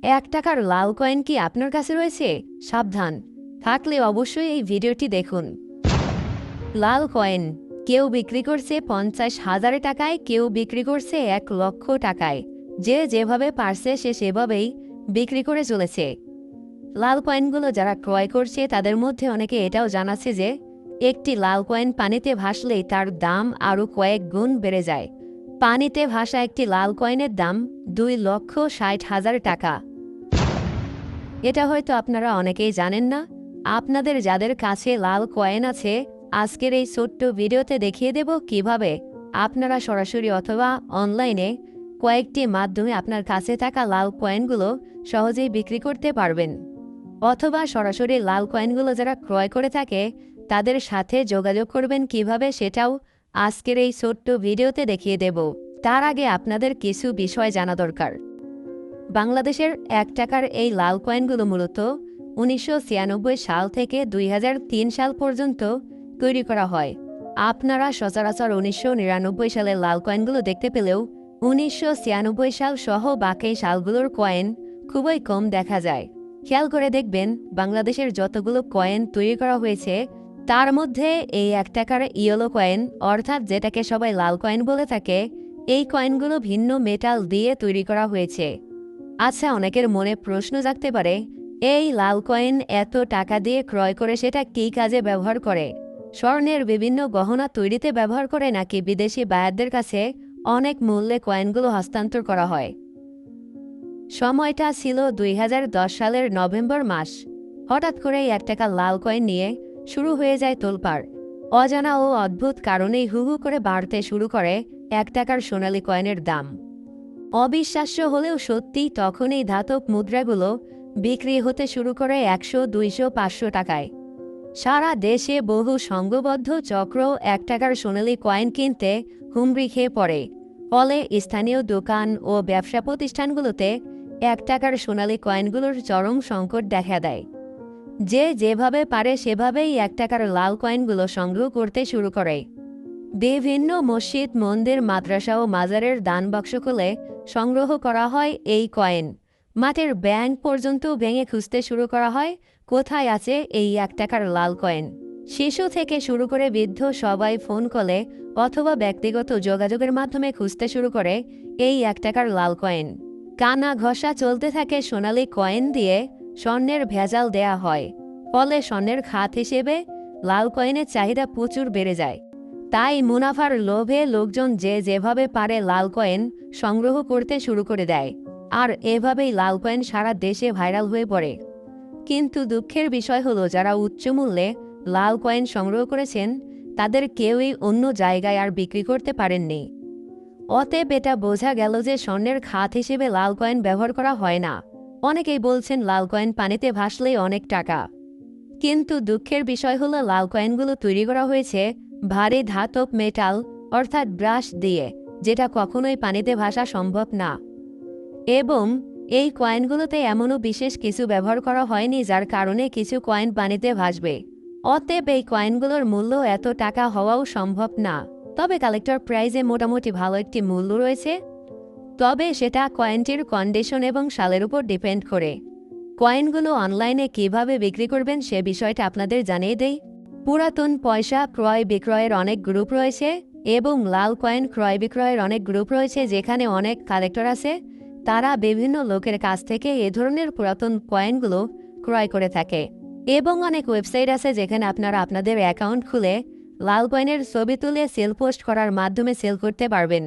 1 টাকার লাল কয়েন কি আপনার কাছে রয়েছে? সাবধান, থাকলে অবশ্যই এই ভিডিওটি দেখুন। লাল কয়েন কেউ বিক্রি করছে 50,000 টাকায়, কেউ বিক্রি করছে 1 লক্ষ টাকায়। যে যেভাবে পারছে সে সেভাবেই বিক্রি করে চলেছে। লাল কয়েনগুলো যারা ক্রয় করছে তাদের মধ্যে অনেকে এটাও জানাচ্ছে যে একটি লাল কয়েন পানিতে ভাসলেই তার দাম আরও কয়েক গুণ বেড়ে যায়। পানিতে ভাসা একটি লাল কয়েনের দাম 2,60,000 টাকা। এটা হয়তো আপনারা অনেকেই জানেন না। আপনাদের যাদের কাছে লাল কয়েন আছে, আজকের এই ছোট্ট ভিডিওতে দেখিয়ে দেব কিভাবে আপনারা সরাসরি অথবা অনলাইনে কয়েকটি মাধ্যমে আপনার কাছে থাকা লাল কয়েনগুলো সহজেই বিক্রি করতে পারবেন। অথবা সরাসরি লাল কয়েনগুলো যারা ক্রয় করে থাকে তাদের সাথে যোগাযোগ করবেন কিভাবে, সেটাও আজকের এই ছোট্ট ভিডিওতে দেখিয়ে দেব। তার আগে আপনাদের কিছু বিষয় জানা দরকার। বাংলাদেশের 1 টাকার এই লাল কয়েনগুলো মূলত 1996 সাল থেকে 2003 সাল পর্যন্ত তৈরি করা হয়। আপনারা সচরাচর 1999 সালের লাল কয়েনগুলো দেখতে পেলেও 1996 সাল সহ বাকি সালগুলোর কয়েন খুবই কম দেখা যায়। খেয়াল করে দেখবেন বাংলাদেশের যতগুলো কয়েন তৈরি করা হয়েছে তার মধ্যে এই 1 টাকার ইয়েলো কয়েন, অর্থাৎ যেটাকে সবাই লাল কয়েন বলে থাকে, এই কয়েনগুলো ভিন্ন মেটাল দিয়ে তৈরি করা হয়েছে। আচ্ছা, অনেকের মনে প্রশ্ন জাগতে পারে, এই লাল কয়েন এত টাকা দিয়ে ক্রয় করে সেটা কী কাজে ব্যবহার করে? স্বর্ণের বিভিন্ন গহনা তৈরিতে ব্যবহার করে, নাকি বিদেশি বায়ারদের কাছে অনেক মূল্যে কয়েনগুলো হস্তান্তর করা হয়? সময়টা ছিল 2010 সালের নভেম্বর মাস। হঠাৎ করেই 1 টাকা লাল কয়েন নিয়ে শুরু হয়ে যায় তোলপাড়। অজানা ও অদ্ভুত কারণেই হু হু করে বাড়তে শুরু করে 1 টাকার সোনালী কয়েনের দাম। অবিশ্বাস্য হলেও সত্যি, তখন এই ধাতব মুদ্রাগুলো বিক্রি হতে শুরু করে 100, 200, 500 টাকায়। সারা দেশে বহু সংঘবদ্ধ চক্র 1 টাকার সোনালী কয়েন কিনতে হুমড়ি খেয়ে পড়ে। ফলে স্থানীয় দোকান ও ব্যবসা প্রতিষ্ঠানগুলোতে 1 টাকার সোনালী কয়েনগুলোর চরম সংকট দেখা দেয়। যে যেভাবে পারে সেভাবেই 1 টাকার লাল কয়েনগুলো সংগ্রহ করতে শুরু করে। বিভিন্ন মসজিদ, মন্দির, মাদ্রাসা ও মাজারের দান বাক্স খুলে সংগ্রহ করা হয় এই কয়েন। মাঠের ব্যাংক পর্যন্ত ভেঙে খুঁজতে শুরু করা হয় কোথায় আছে এই 1 টাকার লাল কয়েন। শিশু থেকে শুরু করে বৃদ্ধ সবাই ফোন কলে অথবা ব্যক্তিগত যোগাযোগের মাধ্যমে খুঁজতে শুরু করে এই 1 টাকার লাল কয়েন। কানা ঘষা চলতে থাকে সোনালী কয়েন দিয়ে স্বর্ণের ভেজাল দেয়া হয়। ফলে স্বর্ণের খাত হিসেবে লাল কয়েনের চাহিদা প্রচুর বেড়ে যায়। তাই মুনাফার লোভে লোকজন যে যেভাবে পারে লাল কয়েন সংগ্রহ করতে শুরু করে দেয়। আর এভাবেই লাল কয়েন সারা দেশে ভাইরাল হয়ে পড়ে। কিন্তু দুঃখের বিষয় হলো, যারা উচ্চ মূল্যে লাল কয়েন সংগ্রহ করেছেন তাদের কেউই অন্য জায়গায় আর বিক্রি করতে পারেননি। অতএব এটা বোঝা গেল যে স্বর্ণের খাত হিসেবে লাল কয়েন ব্যবহার করা হয় না। অনেকেই বলছেন লাল কয়েন পানিতে ভাসলেই অনেক টাকা। কিন্তু দুঃখের বিষয় হলো, লাল কয়েনগুলো তৈরি করা হয়েছে ভারী ধাতব মেটাল, অর্থাৎ ব্রাশ দিয়ে, যেটা কখনোই পানিতে ভাসা সম্ভব না। এবং এই কয়েনগুলোতে এমনও বিশেষ কিছু ব্যবহার করা হয়নি যার কারণে কিছু কয়েন পানিতে ভাসবে। অতএব এই কয়েনগুলোর মূল্য এত টাকা হওয়াও সম্ভব না। তবে কালেক্টর প্রাইজে মোটামুটি ভালো একটি মূল্য রয়েছে। তবে সেটা কয়েনটির কন্ডিশন এবং সালের উপর ডিপেন্ড করে। কয়েনগুলো অনলাইনে কিভাবে বিক্রি করবেন সে বিষয়টা আপনাদের জানিয়ে দেই। পুরাতন পয়সা ক্রয় বিক্রয়ের অনেক গ্রুপ রয়েছে এবং লাল কয়েন ক্রয় বিক্রয়ের অনেক গ্রুপ রয়েছে, যেখানে অনেক কালেক্টর আছে। তারা বিভিন্ন লোকের কাছ থেকে এ ধরনের পুরাতন কয়েনগুলো ক্রয় করে থাকে। এবং অনেক ওয়েবসাইট আছে যেখানে আপনারা আপনাদের অ্যাকাউন্ট খুলে লাল কয়েনের ছবি তুলে সেল পোস্ট করার মাধ্যমে সেল করতে পারবেন।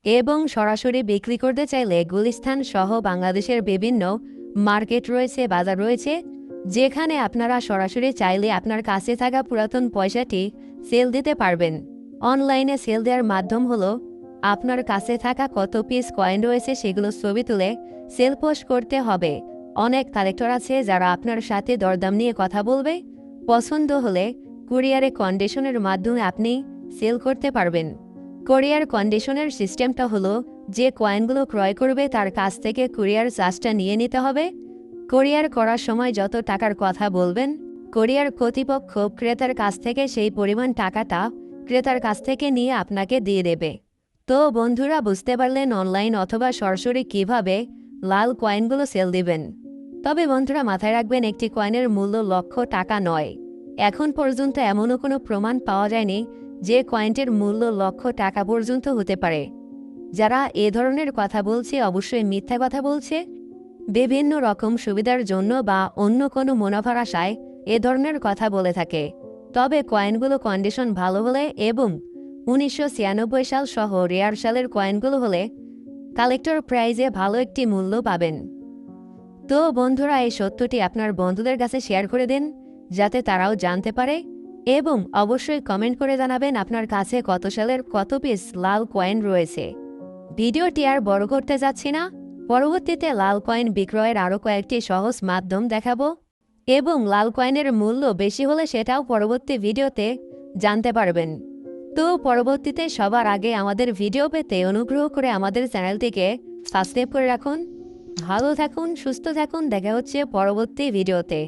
এবং সরাসরি বিক্রি করতে চাইলে গুলিস্তান সহ বাংলাদেশের বিভিন্ন মার্কেট রয়েছে, বাজার রয়েছে, যেখানে আপনারা সরাসরি চাইলে আপনার কাছে থাকা পুরাতন পয়সাটি সেল দিতে পারবেন। অনলাইনে সেল দেওয়ার মাধ্যম হলো আপনার কাছে থাকা কত পিস কয়েন রয়েছে সেগুলো ছবি তুলে সেল পোস্ট করতে হবে। অনেক কালেক্টর আছে যারা আপনার সাথে দরদাম নিয়ে কথা বলবে। পছন্দ হলে কুরিয়ারে কন্ডিশনের মাধ্যমে আপনি সেল করতে পারবেন। কুরিয়ার কন্ডিশনের সিস্টেমটা হলো, যে কয়েনগুলো ক্রয় করবে তার কাছ থেকে কুরিয়ার চার্জটা নিয়ে নিতে হবে। কুরিয়ার করার সময় যত টাকার কথা বলবেন, কুরিয়ার কর্তৃপক্ষ ক্রেতার কাছ থেকে সেই পরিমাণ টাকাটা ক্রেতার কাছ থেকে নিয়ে আপনাকে দিয়ে দেবে। তো বন্ধুরা, বুঝতে পারলেন অনলাইন অথবা সরাসরি কিভাবে লাল কয়েনগুলো সেল দিবেন। তবে বন্ধুরা মাথায় রাখবেন, একটি কয়েনের মূল্য লক্ষ টাকা নয়। এখন পর্যন্ত এমনও কোনো প্রমাণ পাওয়া যায়নি যে কয়েনটির মূল্য লক্ষ টাকা পর্যন্ত হতে পারে। যারা এ ধরনের কথা বলছে অবশ্যই মিথ্যা কথা বলছে। বিভিন্ন রকম সুবিধার জন্য বা অন্য কোনো মুনাফার আশায় এ ধরনের কথা বলে থাকে। তবে কয়েনগুলো কন্ডিশন ভালো হলে এবং 1996 সাল সহ রেয়ার সালের কয়েনগুলো হলে কালেক্টর প্রাইজে ভালো একটি মূল্য পাবেন। তো বন্ধুরা, এই সত্যটি আপনার বন্ধুদের কাছে শেয়ার করে দিন যাতে তারাও জানতে পারে, এবং অবশ্যই কমেন্ট করে জানাবেন আপনার কাছে কত সালের কত পিস লাল কয়েন রয়েছে। ভিডিওটি আর বড় করতে যাচ্ছি না, পরবর্তীতে লাল কয়েন বিক্রয়ের আরও কয়েকটি সহজ মাধ্যম দেখাবো, এবং লাল কয়েনের মূল্য বেশি হলে সেটাও পরবর্তী ভিডিওতে জানতে পারবেন। তো পরবর্তীতে সবার আগে আমাদের ভিডিও পেতে অনুগ্রহ করে আমাদের চ্যানেলটিকে সাবস্ক্রাইব করে রাখুন। ভালো থাকুন, সুস্থ থাকুন, দেখা হচ্ছে পরবর্তী ভিডিওতে।